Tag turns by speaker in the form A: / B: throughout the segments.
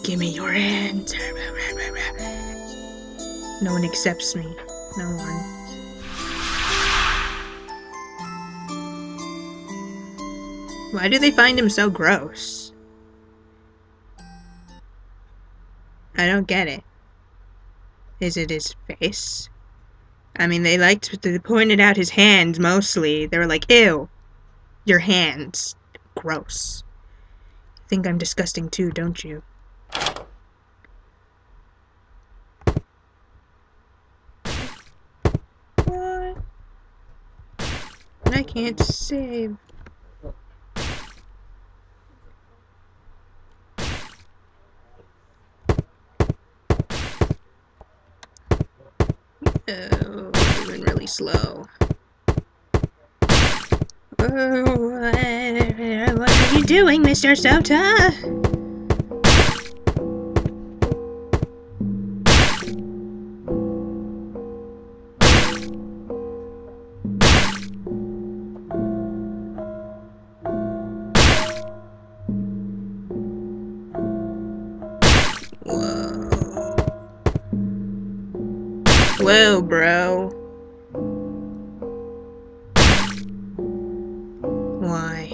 A: Give me your hands. No one accepts me. No one. Why do they find him so gross? I don't get it. Is it his face? I mean, they pointed out his hands mostly. They were like, ew, your hands. Gross. Think I'm disgusting too, don't you? What? I can't save. Oh, moving really slow. Oh, what are you doing, Mr. Sota? Whoa, bro. Why?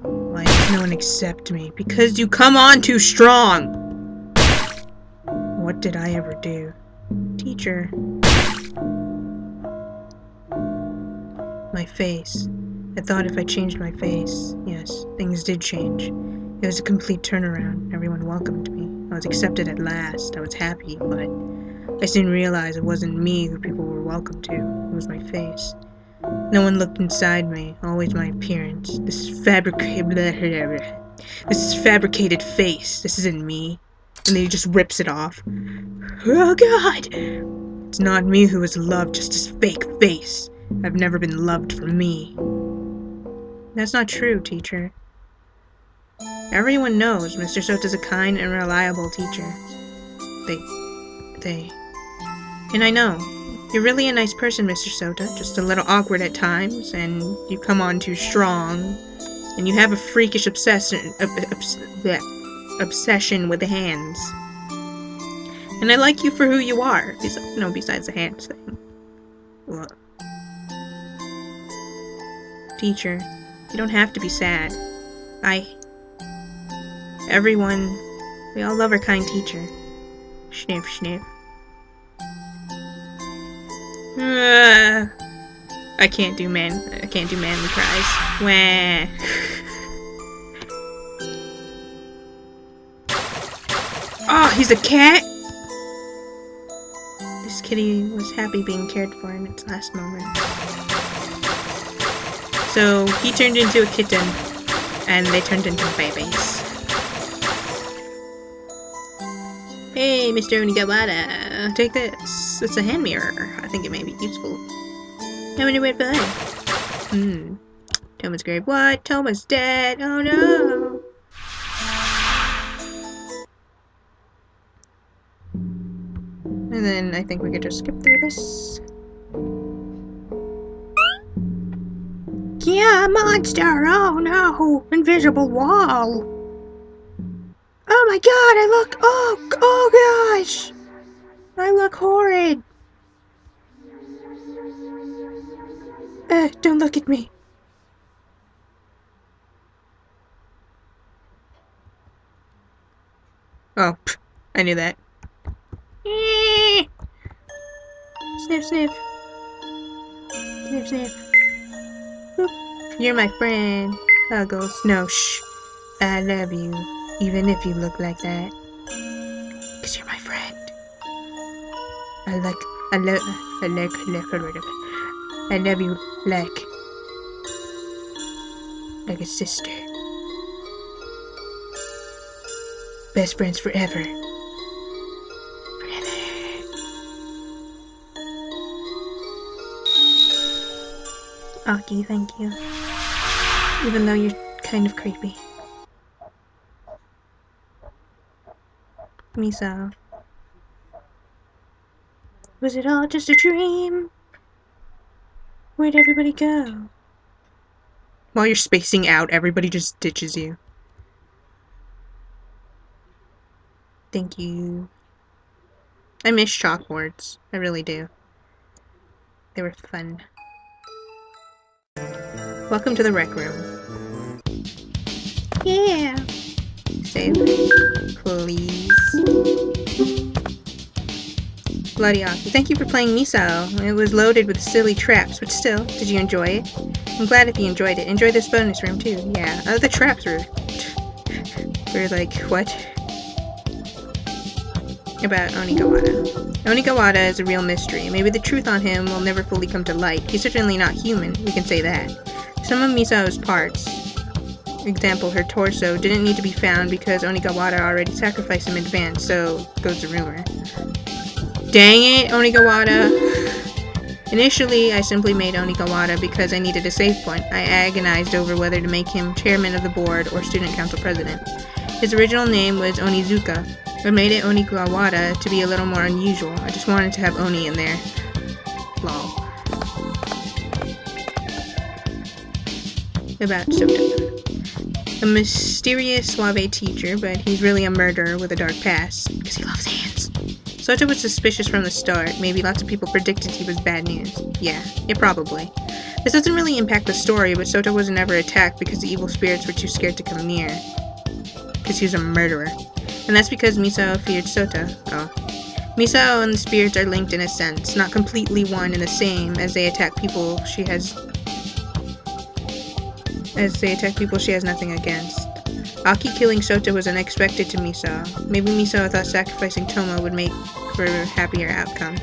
A: Why does no one accept me? Because you come on too strong! What did I ever do? Teacher. My face. I thought if I changed my face, yes, things did change. It was a complete turnaround. Everyone welcomed me. I was accepted at last. I was happy, but I soon realized it wasn't me who people were welcome to. It was my face. No one looked inside me, always my appearance. This fabricated face. This isn't me. And then he just rips it off. Oh god! It's not me who is loved, just his fake face. I've never been loved for me. That's not true, teacher. Everyone knows Mr. Sota's a kind and reliable teacher. And I know. You're really a nice person, Mr. Sota. Just a little awkward at times, and you come on too strong. And you have a freakish obsession with the hands. And I like you for who you are. Besides the hands thing. What? Teacher, you don't have to be sad. We all love our kind teacher. Sniff, sniff. I can't do manly cries. Wah. Oh, he's a cat? This kitty was happy being cared for in its last moment. So, he turned into a kitten, and they turned into babies. Hey, Mr. Onigawara, take this. It's a hand mirror. I think it may be useful. How many would play? Toma's grave. What? Toma's dead. Oh no. And then I think we could just skip through this. Yeah, monster! Oh no! Invisible wall! Oh my god, oh gosh! I look horrid! Don't look at me. Oh, I knew that. Sniff, sniff. Sniff, sniff. Boop. You're my friend. Huggles. No, shh. I love you. Even if you look like that. 'Cause you're my friend. I love you like a sister. Best friends forever. Aki, thank you. Even though you're kind of creepy. Misao. Was it all just a dream? Where'd everybody go? While you're spacing out, everybody just ditches you. Thank you. I miss chalkboards. I really do. They were fun. Welcome to the rec room. Yeah! Save. Please. Bloody Aki. Thank you for playing Misao. It was loaded with silly traps, but still, did you enjoy it? I'm glad if you enjoyed it. Enjoy this bonus room too. Yeah. The traps were like, what? About Onigawara. Onigawara is a real mystery. Maybe the truth on him will never fully come to light. He's certainly not human, we can say that. Some of Misao's parts, example her torso, didn't need to be found because Onigawara already sacrificed him in advance, so goes the rumor. Dang it, Onigawara! Initially, I simply made Onigawara because I needed a save point. I agonized over whether to make him chairman of the board or student council president. His original name was Onizuka. I made it Onigawara to be a little more unusual. I just wanted to have Oni in there. Lol. About Sota. A mysterious suave teacher, but he's really a murderer with a dark past, because he loves hands. Sota was suspicious from the start. Maybe lots of people predicted he was bad news. Yeah, probably. This doesn't really impact the story, but Sota was never attacked because the evil spirits were too scared to come near. Because he was a murderer. And that's because Misao feared Sota. Oh. Misao and the spirits are linked in a sense, not completely one and the same, as they attack people she has nothing against. Aki killing Sota was unexpected to Misao. Maybe Misao thought sacrificing Toma would make for a happier outcome.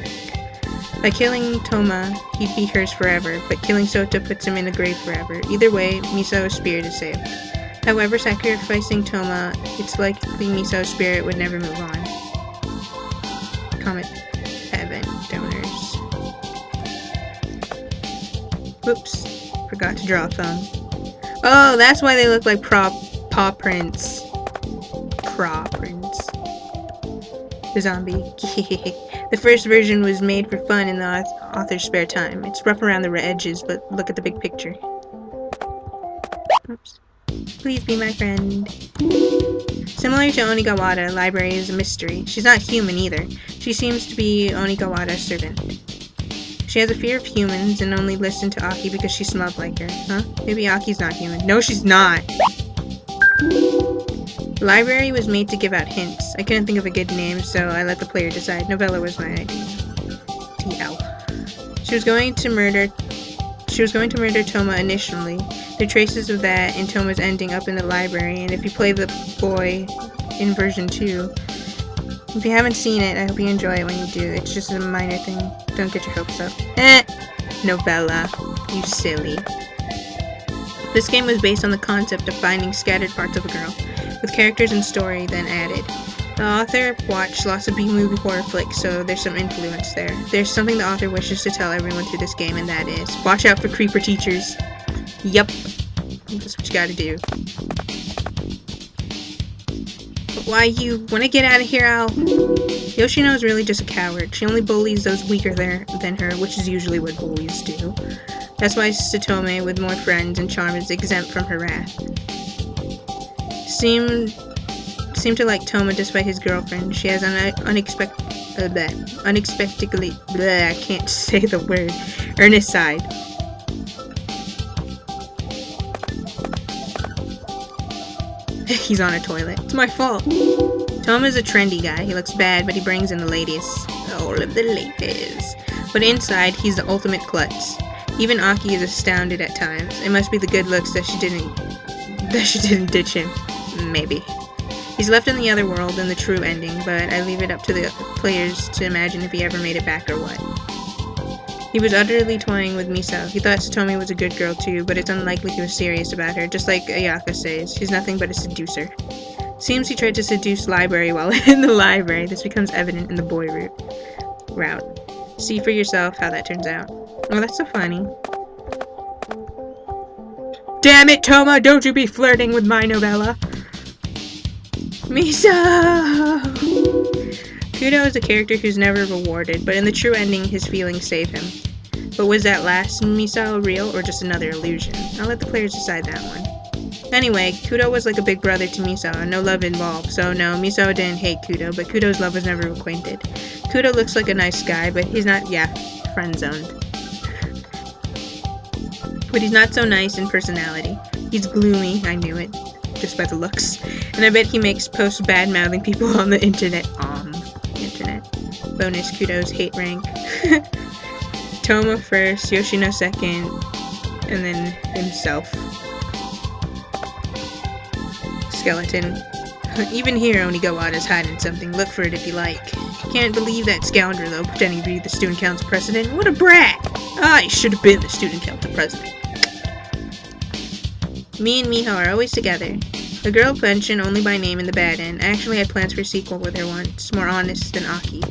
A: By killing Toma, he'd be hers forever, but killing Sota puts him in the grave forever. Either way, Misao's spirit is saved. However, sacrificing Toma, it's likely Misao's spirit would never move on. Comet event donors. Whoops. Forgot to draw a thumb. Oh, that's why they look like paw prints. Paw prints. The zombie. The first version was made for fun in the author's spare time. It's rough around the edges, but look at the big picture. Oops. Please be my friend. Similar to Onigawara, Library is a mystery. She's not human either. She seems to be Onigawara's servant. She has a fear of humans and only listened to Aki because she smelled like her. Huh? Maybe Aki's not human. No, she's not! The library was made to give out hints. I couldn't think of a good name, so I let the player decide. Novella was my idea. TL. She was going to murder Toma initially. There are traces of that in Toma's ending up in the library, and if you play the boy in version 2, if you haven't seen it, I hope you enjoy it when you do. It's just a minor thing. Don't get your hopes up. Novella. You silly. This game was based on the concept of finding scattered parts of a girl, with characters and story then added. The author watched lots of B-movie horror flicks, so there's some influence there. There's something the author wishes to tell everyone through this game, and that is, watch out for creeper teachers. Yup. That's what you gotta do. But why you wanna get out of here, Al? Yoshino is really just a coward. She only bullies those weaker than her, which is usually what bullies do. That's why Satome, with more friends and charm, is exempt from her wrath. Seemed to like Toma despite his girlfriend. She has unexpectedly, I can't say the word, earnest side. He's on a toilet. It's my fault. Toma's a trendy guy. He looks bad, but he brings in the ladies. All of the ladies. But inside, he's the ultimate klutz. Even Aki is astounded at times. It must be the good looks that she didn't ditch him. Maybe. He's left in the other world in the true ending, but I leave it up to the players to imagine if he ever made it back or what. He was utterly toying with Misao. He thought Satomi was a good girl too, but it's unlikely he was serious about her, just like Ayaka says. She's nothing but a seducer. Seems he tried to seduce Library while in the library. This becomes evident in the boy route. See for yourself how that turns out. Oh, that's so funny. Damn it, Toma! Don't you be flirting with my novella! Misao! Kudo is a character who's never rewarded, but in the true ending, his feelings save him. But was that last Misao real or just another illusion? I'll let the players decide that one. Anyway, Kudo was like a big brother to Misao, and no love involved, so no, Misao didn't hate Kudo, but Kudo's love was never acquainted. Kudo looks like a nice guy, but he's not, yeah, friend-zoned. But he's not so nice in personality. He's gloomy, I knew it, just by the looks. And I bet he makes posts bad-mouthing people on the internet. Bonus Kudo's hate rank. Toma first, Yoshino second, and then himself. Skeleton. Even here, Onigawada's hiding something. Look for it if you like. Can't believe that scoundrel, though, pretending to be the student council president. What a brat! I should have been the student council president. Me and Miho are always together. A girl mentioned only by name in the bad end. I actually had plans for a sequel with her once, more honest than Aki.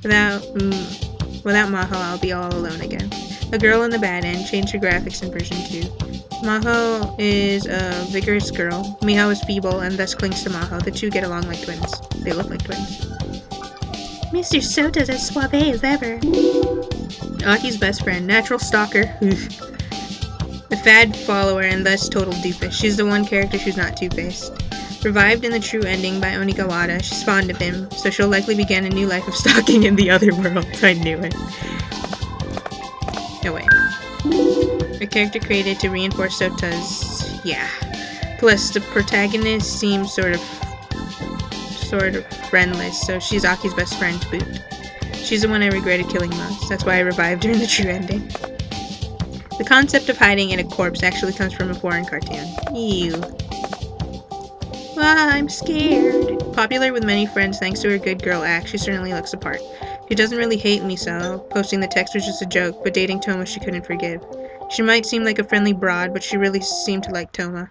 A: Without Maho, I'll be all alone again. A girl in the bad end, changed her graphics in version 2. Maho is a vigorous girl. Miho is feeble and thus clings to Maho. The two get along like twins. They look like twins. Mr. Sota's as suave as ever. Aki's best friend, natural stalker. A fad follower and thus total doofus. She's the one character who's not two-faced. Revived in the true ending by Onigawada, she's fond of him, so she'll likely begin a new life of stalking in the other world. I knew it. No way. A character created to reinforce Sota's... yeah. Plus, the protagonist seems sort of friendless, so she's Aki's best friend to boot. She's the one I regretted killing most. That's why I revived her in the true ending. The concept of hiding in a corpse actually comes from a foreign cartoon. Ew. Ah, I'm scared. Popular with many friends thanks to her good girl act, she certainly looks the part. She doesn't really hate Misao. Posting the text was just a joke, but dating Toma she couldn't forgive. She might seem like a friendly broad, but she really seemed to like Toma.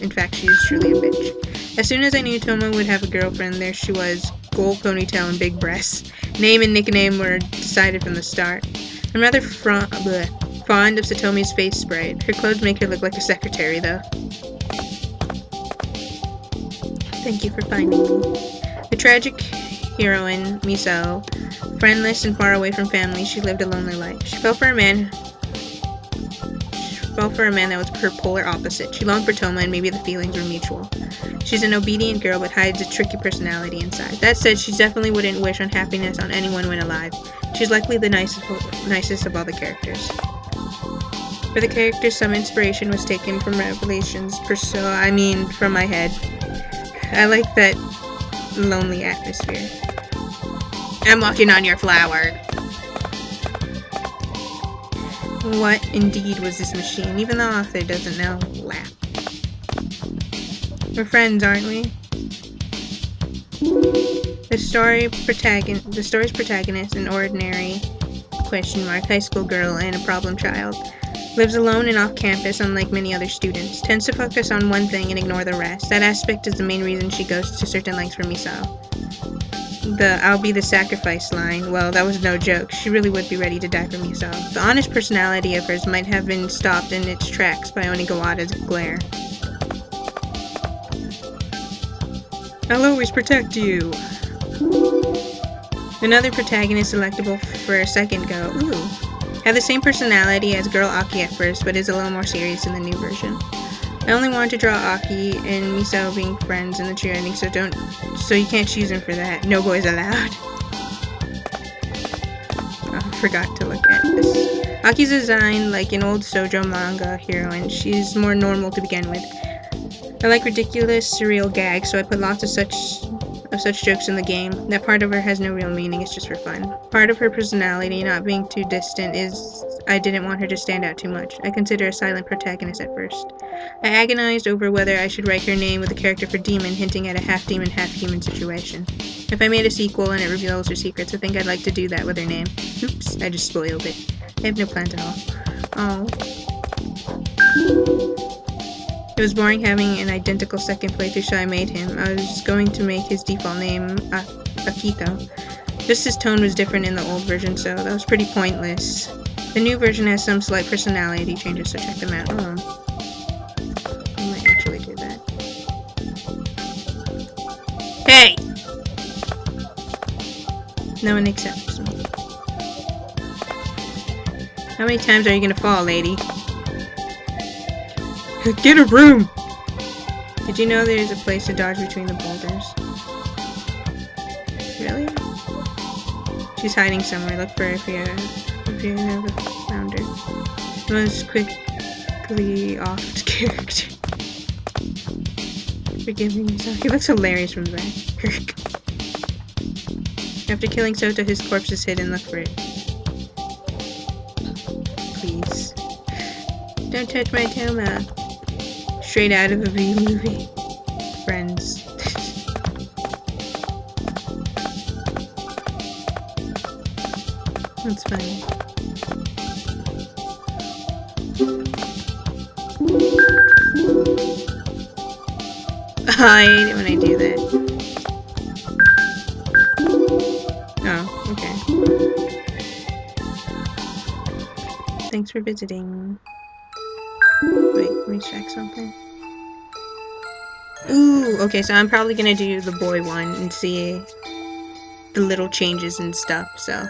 A: In fact, she is truly a bitch. As soon as I knew Toma would have a girlfriend, there she was. Gold ponytail and big breasts. Name and nickname were decided from the start. I'm rather fond of Satomi's face spray. Her clothes make her look like a secretary, though. Thank you for finding me. The tragic heroine, Misao, friendless and far away from family, she lived a lonely life. She fell for a man that was her polar opposite. She longed for Toma, and maybe the feelings were mutual. She's an obedient girl, but hides a tricky personality inside. That said, she definitely wouldn't wish unhappiness on anyone when alive. She's likely the nicest of all the characters. For the characters, some inspiration was taken from Revelations, from my head. I like that lonely atmosphere. I'm walking on your flower. What indeed was this machine? Even the author doesn't know. Laugh. We're friends, aren't we? The story's protagonist, an ordinary high school girl and a problem child, lives alone and off campus unlike many other students, tends to focus on one thing and ignore the rest. That aspect is the main reason she goes to certain lengths for Misao. The "I'll be the sacrifice" line, well, that was no joke. She really would be ready to die for Misao. The honest personality of hers might have been stopped in its tracks by Onigawada's glare. I'll always protect you. Another protagonist selectable for a second go. Ooh. Had the same personality as girl Aki at first, but is a little more serious in the new version. I only wanted to draw Aki and Misao being friends in the true ending, so you can't choose him for that. No boys allowed. Oh, forgot to look at this. Aki's designed like an old shoujo manga heroine. She's more normal to begin with. I like ridiculous, surreal gags, so I put lots of such jokes in the game. That part of her has no real meaning, it's just for fun. Part of her personality not being too distant is I didn't want her to stand out too much. I consider a silent protagonist at first. I agonized over whether I should write her name with a character for demon, hinting at a half-demon, half-human situation. If I made a sequel and it reveals her secrets, I think I'd like to do that with her name. Oops, I just spoiled it. I have no plans at all. Oh. It was boring having an identical second playthrough, so I made him. I was going to make his default name Akito. Just his tone was different in the old version, so that was pretty pointless. The new version has some slight personality changes, so check them out. Oh, I might actually do that. Hey! No one accepts me. How many times are you gonna fall, lady? Get a room! Did you know there's a place to dodge between the boulders? Really? She's hiding somewhere. Look for her if you haven't found her. Most quickly off character. Forgive me, Misao. He looks hilarious from the back. After killing Soto, his corpse is hidden. Look for it. Please. Don't touch my Toma. Straight out of a B-movie. Friends. That's funny. I hate it when I do that. Oh, okay. Thanks for visiting. Wait, let me check something. Ooh, okay, so I'm probably gonna do the boy one and see the little changes and stuff, so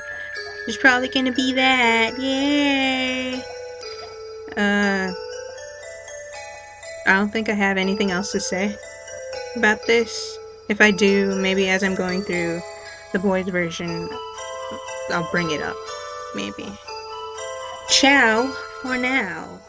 A: there's probably gonna be that. Yay! I don't think I have anything else to say about this. If I do, maybe as I'm going through the boys version, I'll bring it up. Maybe. Ciao for now.